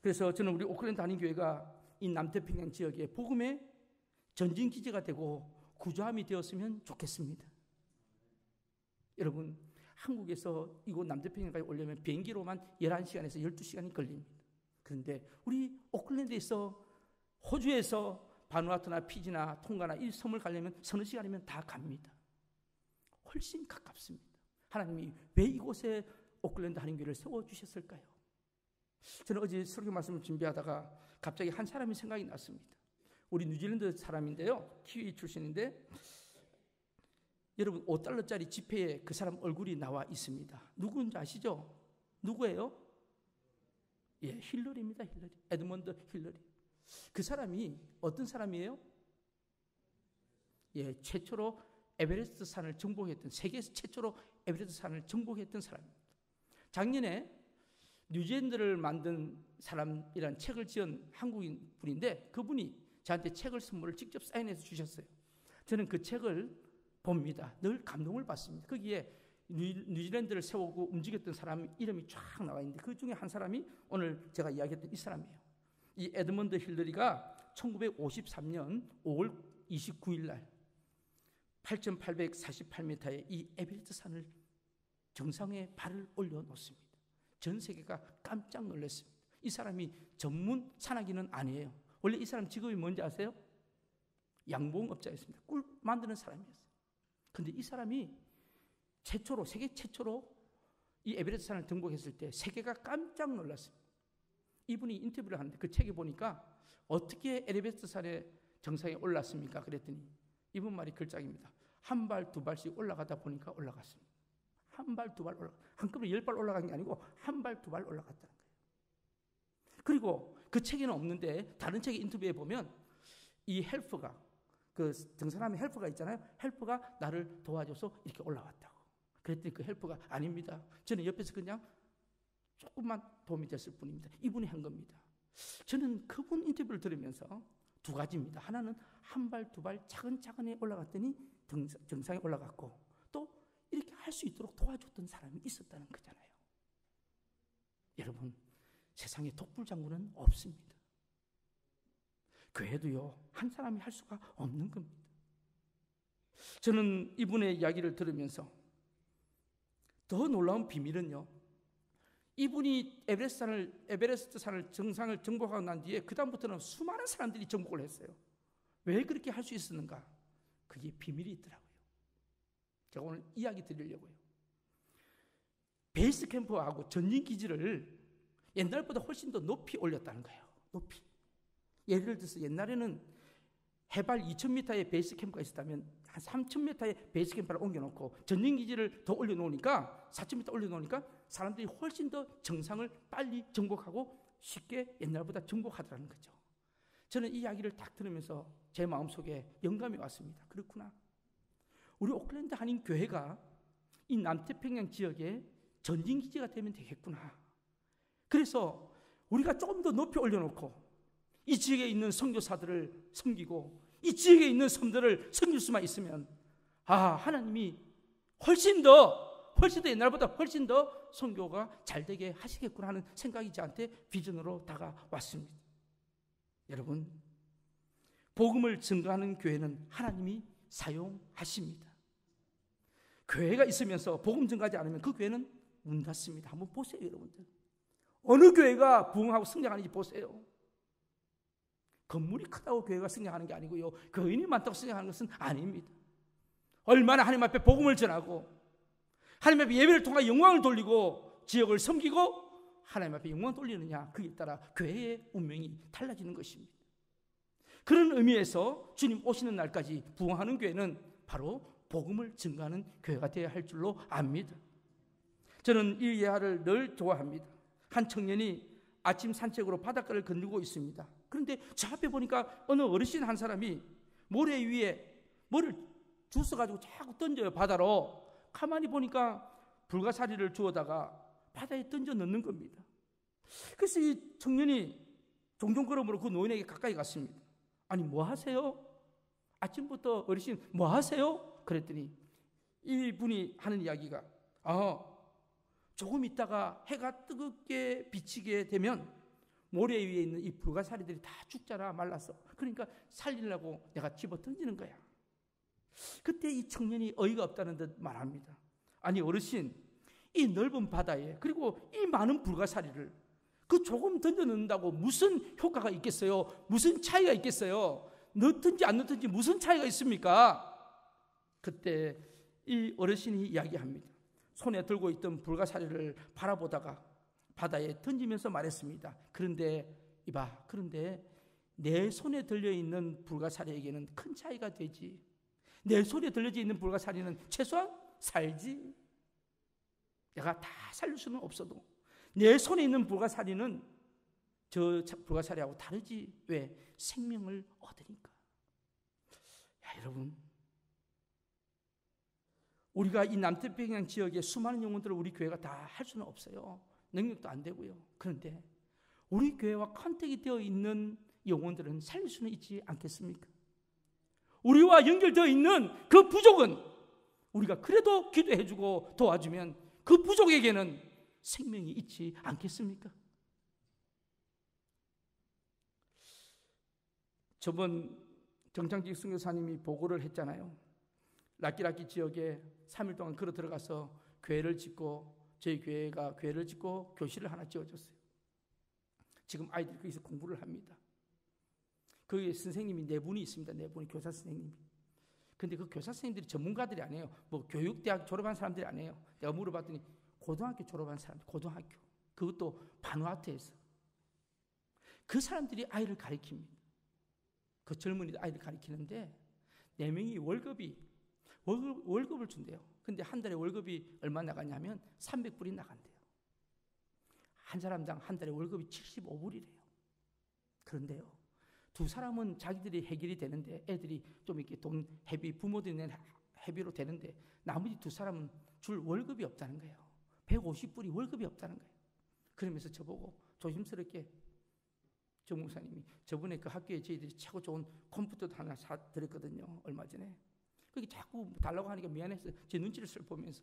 그래서 저는 우리 오클랜드 한인교회가 이 남태평양 지역에 복음의 전진기지가 되고 구조함이 되었으면 좋겠습니다. 여러분, 한국에서 이곳 남태평양까지 오려면 비행기로만 11시간에서 12시간이 걸립니다. 그런데 우리 오클랜드에서, 호주에서 바누아투나 피지나 통가나 이 섬을 가려면 서너 시간이면 다 갑니다. 훨씬 가깝습니다. 하나님이 왜 이곳에 오클랜드 한인교회를 세워주셨을까요? 저는 어제 설교 말씀을 준비하다가 갑자기 한 사람이 생각이 났습니다. 우리 뉴질랜드 사람인데요, 키위 출신인데, 여러분 5달러짜리 지폐에 그 사람 얼굴이 나와 있습니다. 누구인지 아시죠? 누구예요? 예, 힐러리입니다. 힐러리. 에드먼드 힐러리. 그 사람이 어떤 사람이에요? 예, 최초로 에베레스트 산을 정복했던, 세계에서 최초로 에베레스트 산을 정복했던 사람입니다. 작년에 뉴질랜드를 만든 사람이란 책을 지은 한국인 분인데 그분이 저한테 책을 선물을 직접 사인해서 주셨어요. 저는 그 책을 봅니다. 늘 감동을 받습니다. 거기에 뉴질랜드를 세우고 움직였던 사람 이름이 쫙 나와 있는데 그 중에 한 사람이 오늘 제가 이야기했던 이 사람이에요. 이 에드먼드 힐러리가 1953년 5월 29일 날 8,848m의 이 에베레스트 산을 정상에 발을 올려놓습니다. 전 세계가 깜짝 놀랐습니다. 이 사람이 전문 산악인은 아니에요. 원래 이 사람 직업이 뭔지 아세요? 양봉업자였습니다. 꿀 만드는 사람이었어요. 그런데 이 사람이 최초로, 세계 최초로 이 에베레스트 산을 등록했을 때 세계가 깜짝 놀랐습니다. 이분이 인터뷰를 하는데 그 책에 보니까 어떻게 에베레스트 산의 정상에 올랐습니까? 그랬더니 이분 말이 글짝입니다. 한 발, 두 발씩 올라가다 보니까 올라갔습니다. 한 발, 두 발 올라가, 한꺼번에 10발 올라간 게 아니고 한 발, 두 발 올라갔다는 거예요. 그리고 그 책에는 없는데 다른 책의 인터뷰에 보면 이 헬퍼가, 그 등산하는 헬퍼가 있잖아요. 헬퍼가 나를 도와줘서 이렇게 올라왔다고. 그랬더니 그 헬퍼가 아닙니다. 저는 옆에서 그냥 조금만 도움이 됐을 뿐입니다. 이분이 한 겁니다. 저는 그분 인터뷰를 들으면서 두 가지입니다. 하나는 한 발, 두 발 차근차근히 올라갔더니 정상에 올라갔고 또 이렇게 할 수 있도록 도와줬던 사람이 있었다는 거잖아요. 여러분, 세상에 독불장군은 없습니다. 교회도요, 한 사람이 할 수가 없는 겁니다. 저는 이분의 이야기를 들으면서 더 놀라운 비밀은요, 이분이 에베레스트 산을 정상을 정복하고 난 뒤에 그 다음부터는 수많은 사람들이 정복을 했어요. 왜 그렇게 할 수 있었는가? 그게 비밀이 있더라고요. 제가 오늘 이야기 드리려고요. 베이스 캠프하고 전진 기지를 옛날보다 훨씬 더 높이 올렸다는 거예요. 높이. 예를 들어서 옛날에는 해발 2,000m의 베이스 캠프가 있었다면 한 3,000m의 베이스 캠프를 옮겨놓고 전진 기지를 더 올려놓으니까 4,000m 올려놓으니까 사람들이 훨씬 더 정상을 빨리 정복하고 쉽게 옛날보다 정복하더라는 거죠. 저는 이 이야기를 딱 들으면서 제 마음속에 영감이 왔습니다. 그렇구나. 우리 오클랜드 한인 교회가 이 남태평양 지역에 전진 기지가 되면 되겠구나. 그래서 우리가 조금 더 높이 올려놓고 이 지역에 있는 선교사들을 섬기고 이 지역에 있는 섬들을 섬길 수만 있으면 하나님이 훨씬 더 옛날보다 훨씬 더 선교가 잘 되게 하시겠구나 하는 생각이 저한테 비전으로 다가왔습니다. 여러분, 복음을 증거하는 교회는 하나님이 사용하십니다. 교회가 있으면서 복음 증거하지 않으면 그 교회는 문 닫습니다. 한번 보세요, 여러분들. 어느 교회가 부흥하고 성장하는지 보세요. 건물이 크다고 교회가 성장하는 게 아니고요, 교인이 많다고 성장하는 것은 아닙니다. 얼마나 하나님 앞에 복음을 전하고 하나님 앞에 예배를 통해 영광을 돌리고 지역을 섬기고 하나님 앞에 영광을 돌리느냐, 그에 따라 교회의 운명이 달라지는 것입니다. 그런 의미에서 주님 오시는 날까지 부흥하는 교회는 바로 복음을 증거하는 교회가 되어야 할 줄로 압니다. 저는 이 예화를 늘 좋아합니다. 한 청년이 아침 산책으로 바닷가를 건너고 있습니다. 그런데 저 앞에 보니까 어느 어르신 한 사람이 모래 위에 뭐를 주워가지고 자꾸 던져요, 바다로. 가만히 보니까 불가사리를 주워다가 바다에 던져 넣는 겁니다. 그래서 이 청년이 종종 걸음으로 그 노인에게 가까이 갔습니다. 아니 뭐 하세요? 아침부터 어르신 뭐 하세요? 그랬더니 이분이 하는 이야기가 조금 있다가 해가 뜨겁게 비치게 되면 모래 위에 있는 이 불가사리들이 다 죽잖아, 말랐어. 그러니까 살리려고 내가 집어 던지는 거야. 그때 이 청년이 어이가 없다는 듯 말합니다. 아니 어르신, 이 넓은 바다에 그리고 이 많은 불가사리를 그 조금 던져놓는다고 무슨 효과가 있겠어요? 무슨 차이가 있겠어요? 넣든지 안 넣든지 무슨 차이가 있습니까? 그때 이 어르신이 이야기합니다. 손에 들고 있던 불가사리를 바라보다가 바다에 던지면서 말했습니다. 그런데 내 손에 들려있는 불가사리에게는 큰 차이가 되지. 내 손에 들려져 있는 불가사리는 최소한 살지. 내가 다 살릴 수는 없어도 내 손에 있는 불가사리는 저 불가사리하고 다르지. 왜? 생명을 얻으니까. 야, 여러분, 우리가 이 남태평양 지역의 수많은 영혼들을 우리 교회가 다 할 수는 없어요. 능력도 안 되고요. 그런데 우리 교회와 컨택이 되어 있는 영혼들은 살릴 수는 있지 않겠습니까? 우리와 연결되어 있는 그 부족은 우리가 그래도 기도해주고 도와주면 그 부족에게는 생명이 있지 않겠습니까? 저번 정창직 선교사님이 보고를 했잖아요. 라끼라끼 지역에 3일 동안 걸어 들어가서 교회를 짓고, 저희 교회가 교회를 짓고 교실을 하나 지어줬어요. 지금 아이들이 거기서 공부를 합니다. 거기 선생님이 4분이 있습니다. 4분이 교사 선생님이. 근데 그 교사 선생님들이 전문가들이 아니에요. 뭐 교육대학 졸업한 사람들이 아니에요. 내가 물어봤더니 고등학교 졸업한 사람들, 고등학교. 그것도 바누아투에서. 그 사람들이 아이를 가르칩니다. 그 젊은이들 아이를 가르치는데 4명이 월급을 준대요. 근데 한 달에 월급이 얼마 나가냐면 300불이 나간대요. 한 사람당 한 달에 월급이 75불이래요. 그런데요, 두 사람은 자기들이 해결이 되는데 애들이 좀 이렇게 돈 회비, 부모들이 낸 회비로 되는데 나머지 두 사람은 줄 월급이 없다는 거예요. 150불이 월급이 없다는 거예요. 그러면서 저보고 조심스럽게 정 목사님이 저번에 그 학교에 저희들이 최고 좋은 컴퓨터도 하나 사드렸거든요. 얼마 전에. 그게 자꾸 달라고 하니까 미안해서 제 눈치를 보면서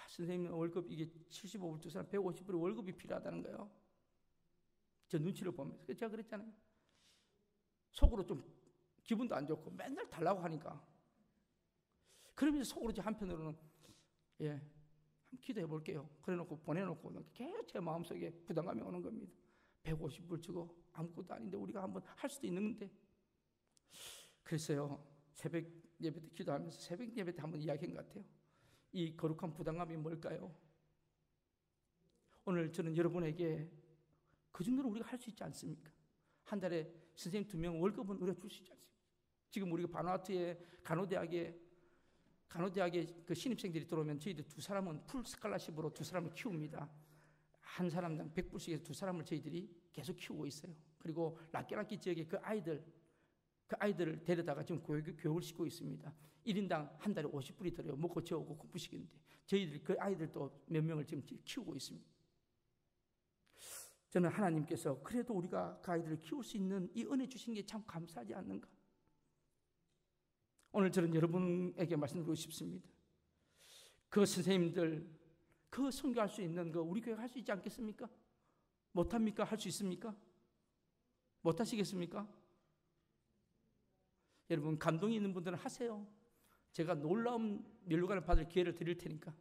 선생님 월급 이게 75불 두 사람 150불이 월급이 필요하다는 거예요. 제 눈치를 보면서. 그래서 제가 그랬잖아요. 속으로 좀 기분도 안 좋고 맨날 달라고 하니까. 그러면서 속으로 제 한편으로는 한번 기도해 볼게요. 그래놓고 보내놓고 계속 제 마음속에 부담감이 오는 겁니다. 150불 주고 아무것도 아닌데 우리가 한번 할 수도 있는데. 그랬어요. 새벽 예배 때 기도하면서 새벽 예배 때 한번 이야기한 것 같아요. 이 거룩한 부담감이 뭘까요? 오늘 저는 여러분에게 그 정도로 우리가 할 수 있지 않습니까? 한 달에 선생님 2명 월급은 우리가 줄 수 있지 않습니까? 지금 우리가 바누아투에 간호대학에 그 신입생들이 들어오면 저희들 2사람은 풀 스칼라십으로 2사람을 키웁니다. 한 사람당 100불씩 해서 2사람을 저희들이 계속 키우고 있어요. 그리고 라끼라끼 지역에 그 아이들을 데려다가 지금 교육을 시키고 있습니다. 1인당 한 달에 50불이 들어요. 먹고 재우고 공부시키는데 저희들이 그 아이들도 몇 명을 지금 키우고 있습니다. 저는 하나님께서 그래도 우리가 그 아이들을 키울 수 있는 이 은혜 주신 게 참 감사하지 않는가. 오늘 저는 여러분에게 말씀드리고 싶습니다. 그 선생님들, 그 선교할 수 있는 거 우리 교회가 할 수 있지 않겠습니까? 못합니까? 할 수 있습니까? 못하시겠습니까? 여러분, 감동이 있는 분들은 하세요. 제가 놀라운 면류관을 받을 기회를 드릴 테니까.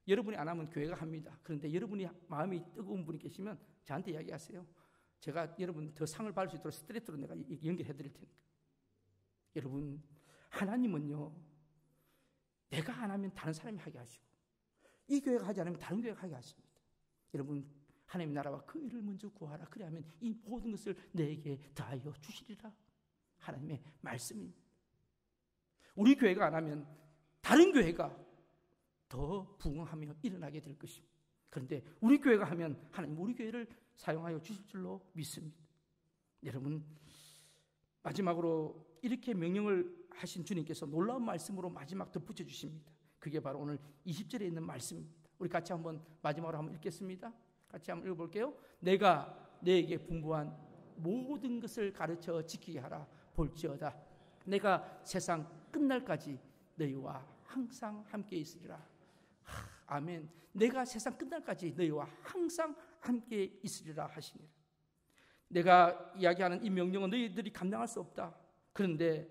여러분이 안 하면 교회가 합니다. 그런데 여러분이 마음이 뜨거운 분이 계시면 저한테 이야기하세요. 제가 여러분 더 상을 받을 수 있도록 스트레이트로 내가 연결해 드릴 테니까. 여러분, 하나님은요, 내가 안 하면 다른 사람이 하게 하시고 이 교회가 하지 않으면 다른 교회가 하게 하십니다. 여러분, 하나님의 나라와 그 일을 먼저 구하라. 그래야면 이 모든 것을 내게 다하여 주시리라. 하나님의 말씀입니다. 우리 교회가 안 하면 다른 교회가 더 부흥하며 일어나게 될 것입니다. 그런데 우리 교회가 하면 하나님 우리 교회를 사용하여 주실 줄로 믿습니다. 여러분, 마지막으로 이렇게 명령을 하신 주님께서 놀라운 말씀으로 마지막 덧붙여 주십니다. 그게 바로 오늘 20절에 있는 말씀입니다. 우리 같이 한번 마지막으로 한번 읽겠습니다. 같이 한번 읽어볼게요. 내가 너에게 분부한 모든 것을 가르쳐 지키게 하라. 볼지어다 내가 세상 끝날까지 너희와 항상 함께 있으리라. 아멘. 내가 세상 끝날까지 너희와 항상 함께 있으리라 하시니라. 내가 이야기하는 이 명령은 너희들이 감당할 수 없다. 그런데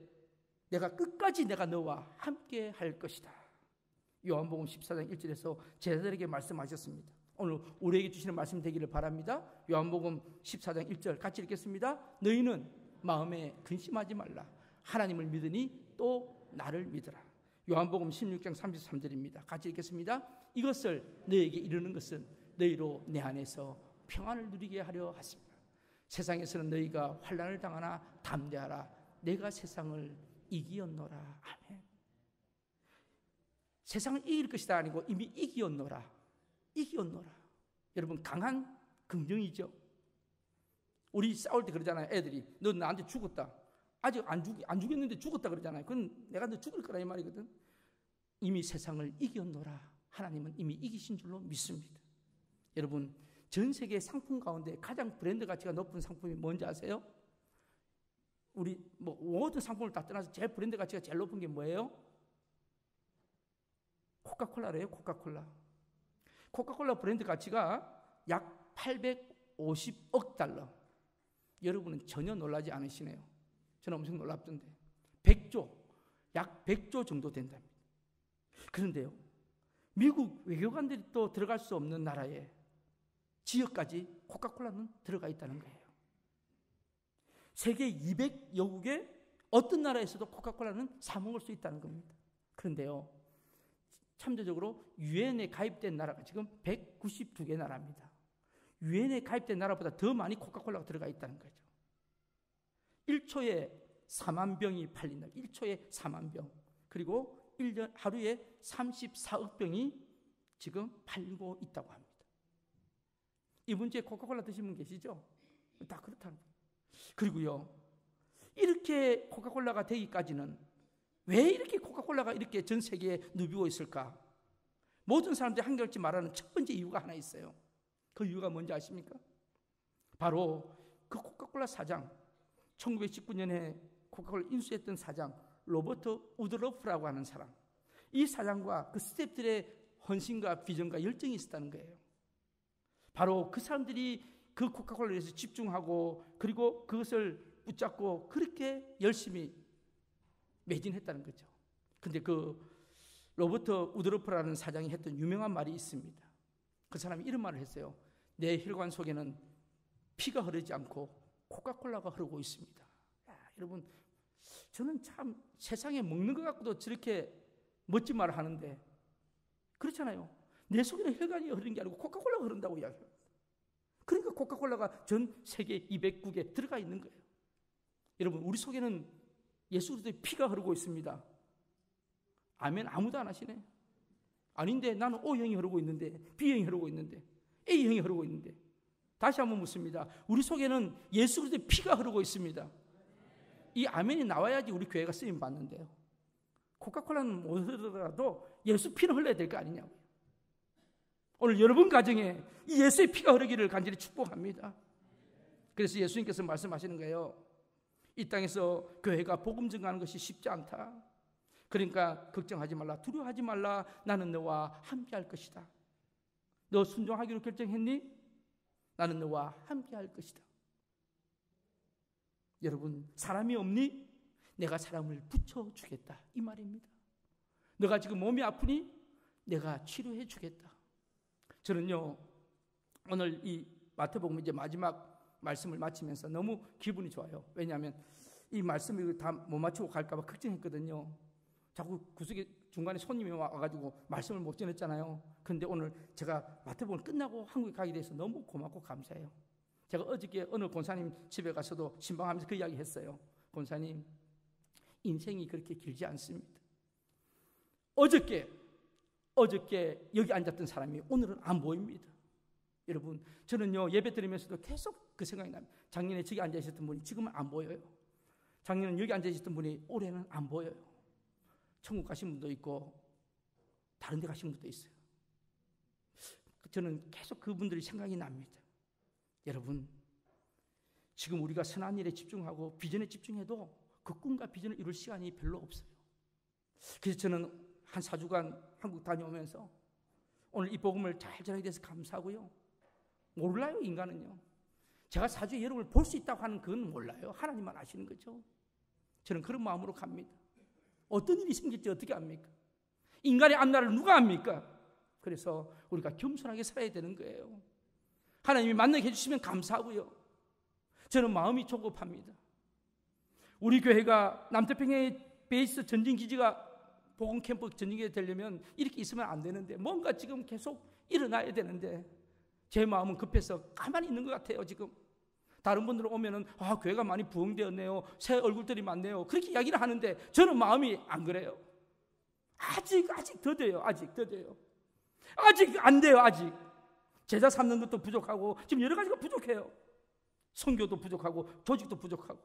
내가 끝까지 내가 너와 함께 할 것이다. 요한복음 14장 1절에서 제자들에게 말씀하셨습니다. 오늘 우리에게 주시는 말씀 되기를 바랍니다. 요한복음 14장 1절 같이 읽겠습니다. 너희는 마음에 근심하지 말라. 하나님을 믿으니 또 나를 믿으라. 요한복음 16장 33절입니다. 같이 읽겠습니다. 이것을 너희에게 이르는 것은 너희로 내 안에서 평안을 누리게 하려 하십니다. 세상에서는 너희가 환난을 당하나 담대하라. 내가 세상을 이기었노라. 아멘. 세상을 이길 것이다 아니고 이미 이기었노라. 이기었노라. 여러분 강한 긍정이죠. 우리 싸울 때 그러잖아요. 애들이 너 나한테 죽었다. 아직 안 죽였는데 죽었다 그러잖아요. 그건 내가 너 죽을 거라 이 말이거든. 이미 세상을 이겼노라. 하나님은 이미 이기신 줄로 믿습니다. 여러분 전 세계 상품 가운데 가장 브랜드 가치가 높은 상품이 뭔지 아세요? 우리 모든 상품을 다 떠나서 제일 브랜드 가치가 제일 높은 게 뭐예요? 코카콜라래요. 코카콜라 브랜드 가치가 약 850억 달러. 여러분은 전혀 놀라지 않으시네요. 저는 엄청 놀랍던데 100조, 약 100조 정도 된답니다. 그런데요, 미국 외교관들이 또 들어갈 수 없는 나라에 지역까지 코카콜라는 들어가 있다는 거예요. 세계 200여국의 어떤 나라에서도 코카콜라는 사 먹을 수 있다는 겁니다. 그런데요, 참조적으로 유엔에 가입된 나라가 지금 192개 나라입니다. 유엔에 가입된 나라보다 더 많이 코카콜라가 들어가 있다는 거죠. 1초에 4만 병이 팔린다. 1초에 4만 병. 그리고 1년 하루에 34억 병이 지금 팔리고 있다고 합니다. 이 문제에 코카콜라 드신 분 계시죠? 다 그렇다는 거예요. 그리고요, 이렇게 코카콜라가 되기까지는 왜 이렇게 코카콜라가 이렇게 전 세계에 누비고 있을까? 모든 사람들이 한결같이 말하는 첫 번째 이유가 하나 있어요. 그 이유가 뭔지 아십니까? 바로 그 코카콜라 사장, 1919년에 코카콜라 인수했던 사장 로버트 우드러프라고 하는 사람, 이 사장과 그 스태프들의 헌신과 비전과 열정이 있었다는 거예요. 바로 그 사람들이 그 코카콜라에 대해서 집중하고 그리고 그것을 붙잡고 그렇게 열심히 매진했다는 거죠. 근데 그 로버트 우드러프라는 사장이 했던 유명한 말이 있습니다. 그 사람이 이런 말을 했어요. 내 혈관 속에는 피가 흐르지 않고 코카콜라가 흐르고 있습니다. 여러분, 저는 참 세상에 먹는 것 갖고도 저렇게 멋진 말을 하는데 그렇잖아요. 내 속에는 혈관이 흐르는 게 아니고 코카콜라가 흐른다고 이야기합니다. 그러니까 코카콜라가 전 세계 200국에 들어가 있는 거예요. 여러분, 우리 속에는 예수 그리스도의 피가 흐르고 있습니다. 아멘. 아무도 안 하시네. 아닌데 나는 O형이 흐르고 있는데, B형이 흐르고 있는데, A형이 흐르고 있는데. 다시 한번 묻습니다. 우리 속에는 예수 그리스도의 피가 흐르고 있습니다. 이 아멘이 나와야지 우리 교회가 쓰임 받는데요. 코카콜라는 못 흐르더라도 예수 피는 흘러야 될 거 아니냐고요. 오늘 여러분 가정에 이 예수의 피가 흐르기를 간절히 축복합니다. 그래서 예수님께서 말씀하시는 거예요. 이 땅에서 교회가 복음 전가하는 것이 쉽지 않다. 그러니까 걱정하지 말라, 두려워하지 말라. 나는 너와 함께 할 것이다. 너 순종하기로 결정했니? 나는 너와 함께 할 것이다. 여러분, 사람이 없니? 내가 사람을 붙여주겠다. 이 말입니다. 너가 지금 몸이 아프니? 내가 치료해 주겠다. 저는요, 오늘 이 마태복음 이제 마지막 말씀을 마치면서 너무 기분이 좋아요. 왜냐하면 이 말씀을 다 못 맞추고 갈까봐 걱정했거든요. 자꾸 구석에 중간에 손님이 와가지고 말씀을 못 전했잖아요. 그런데 오늘 제가 마태복음 끝나고 한국에 가게 돼서 너무 고맙고 감사해요. 제가 어저께 어느 권사님 집에 가서도 신방하면서 그 이야기 했어요. 권사님, 인생이 그렇게 길지 않습니다. 어저께 여기 앉았던 사람이 오늘은 안 보입니다. 여러분, 저는요, 예배 드리면서도 계속 그 생각이 납니다. 작년에 저기 앉아 있었던 분이 지금은 안 보여요. 작년에 여기 앉아 있었던 분이 올해는 안 보여요. 천국 가신 분도 있고 다른 데 가신 분도 있어요. 저는 계속 그분들이 생각이 납니다. 여러분, 지금 우리가 선한 일에 집중하고 비전에 집중해도 그 꿈과 비전을 이룰 시간이 별로 없어요. 그래서 저는 한 4주간 한국 다녀오면서 오늘 이 복음을 잘 전하게 돼서 감사하고요. 몰라요, 인간은요. 제가 4주에 여러분을 볼 수 있다고 하는 그건 몰라요. 하나님만 아시는 거죠. 저는 그런 마음으로 갑니다. 어떤 일이 생길지 어떻게 압니까? 인간의 앞날을 누가 압니까? 그래서 우리가 겸손하게 살아야 되는 거예요. 하나님이 만나게 해주시면 감사하고요. 저는 마음이 조급합니다. 우리 교회가 남태평양의 베이스 전진기지가 복음캠프 전진기지가 되려면 이렇게 있으면 안 되는데 뭔가 지금 계속 일어나야 되는데 제 마음은 급해서 가만히 있는 것 같아요. 지금 다른 분들 오면은 교회가 많이 부흥되었네요. 새 얼굴들이 많네요. 그렇게 이야기를 하는데 저는 마음이 안 그래요. 아직 더뎌요. 아직 더뎌요. 아직 안 돼요. 아직 제자 삼는 것도 부족하고 지금 여러 가지가 부족해요. 선교도 부족하고 조직도 부족하고.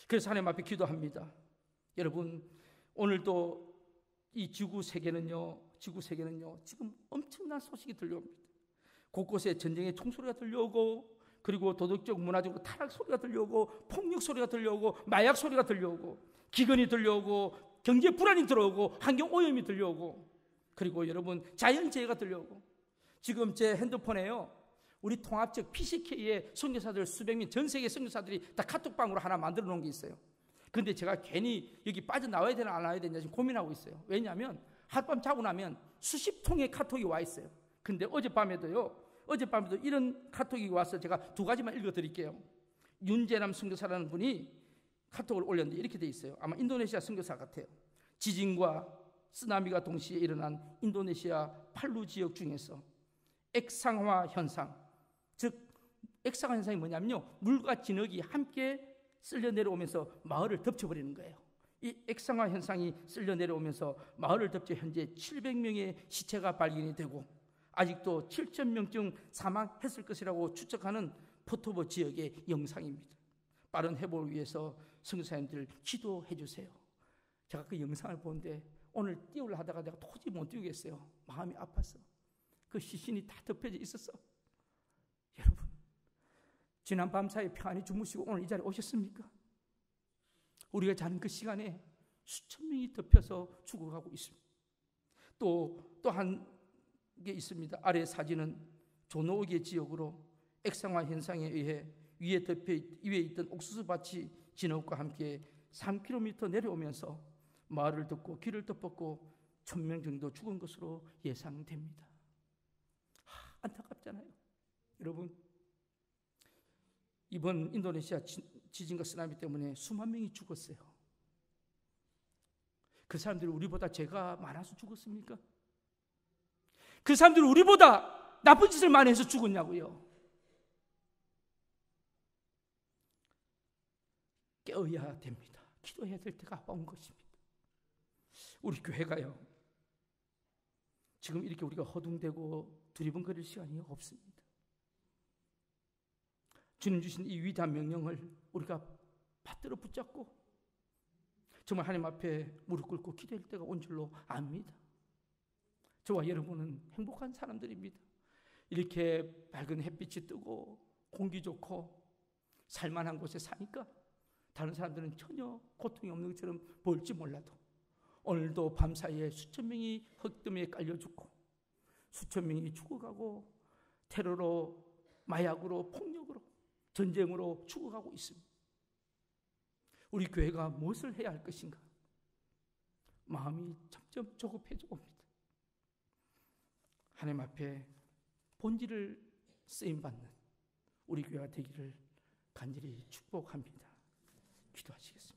그래서 하나님 앞에 기도합니다. 여러분, 오늘도 이 지구 세계는요 지금 엄청난 소식이 들려옵니다. 곳곳에 전쟁의 총소리가 들려오고, 그리고 도덕적 문화적으로 타락 소리가 들려오고, 폭력 소리가 들려오고, 마약 소리가 들려오고, 기근이 들려오고, 경제 불안이 들어오고, 환경 오염이 들려오고, 그리고 여러분 자연재해가 들려오고. 지금 제 핸드폰에요, 우리 통합적 PCK의 선교사들 수백 명, 전 세계 선교사들이 다 카톡방으로 하나 만들어 놓은 게 있어요. 그런데 제가 괜히 여기 빠져나와야 되나 안 나와야 되나 지금 고민하고 있어요. 왜냐하면 하룻밤 자고 나면 수십 통의 카톡이 와 있어요. 근데 어젯밤에도 이런 카톡이 와서 제가 두 가지만 읽어드릴게요. 윤재남 선교사라는 분이 카톡을 올렸는데 이렇게 돼 있어요. 아마 인도네시아 선교사 같아요. 지진과 쓰나미가 동시에 일어난 인도네시아 팔루 지역 중에서 액상화 현상, 즉 액상화 현상이 뭐냐면요, 물과 진흙이 함께 쓸려 내려오면서 마을을 덮쳐버리는 거예요. 이 액상화 현상이 쓸려 내려오면서 마을을 덮쳐 현재 700명의 시체가 발견이 되고 아직도 7,000명쯤 사망했을 것이라고 추측하는 포토보 지역의 영상입니다. 빠른 회복을 위해서 선교사님들 기도해 주세요. 제가 그 영상을 보는데 오늘 띄우려 하다가 내가 도저히 못 띄우겠어요. 마음이 아파서. 그 시신이 다 덮여져 있었어. 여러분, 지난 밤사이 평안히 주무시고 오늘 이 자리에 오셨습니까? 우리가 자는 그 시간에 수천 명이 덮여서 죽어가고 있습니다. 또 한 게 있습니다. 아래 사진은 조노우기 지역으로 액상화 현상에 의해 위에 있던 옥수수 밭이 진흙과 함께 3km 내려오면서 마을을 덮고 길을 덮었고 1,000명 정도 죽은 것으로 예상됩니다. 안타깝잖아요. 여러분, 이번 인도네시아 지진과 쓰나미 때문에 수만 명이 죽었어요. 그 사람들이 우리보다 죄가 많아서 죽었습니까? 그 사람들이 우리보다 나쁜 짓을 많이 해서 죽었냐고요. 깨어야 됩니다. 기도해야 될 때가 온 것입니다. 우리 교회가요, 지금 이렇게 우리가 허둥대고 두리번거릴 시간이 없습니다. 주님 주신 이 위대한 명령을 우리가 받들어 붙잡고 정말 하나님 앞에 무릎 꿇고 기도할 때가 온 줄로 압니다. 저와 여러분은 행복한 사람들입니다. 이렇게 밝은 햇빛이 뜨고 공기 좋고 살만한 곳에 사니까 다른 사람들은 전혀 고통이 없는 것처럼 보일지 몰라도 오늘도 밤사이에 수천 명이 흙더미에 깔려 죽고 수천 명이 죽어가고 테러로, 마약으로, 폭력으로, 전쟁으로 죽어가고 있습니다. 우리 교회가 무엇을 해야 할 것인가? 마음이 점점 조급해져 옵니다. 하나님 앞에 본질을 쓰임받는 우리 교회가 되기를 간절히 축복합니다. 기도하시겠습니다.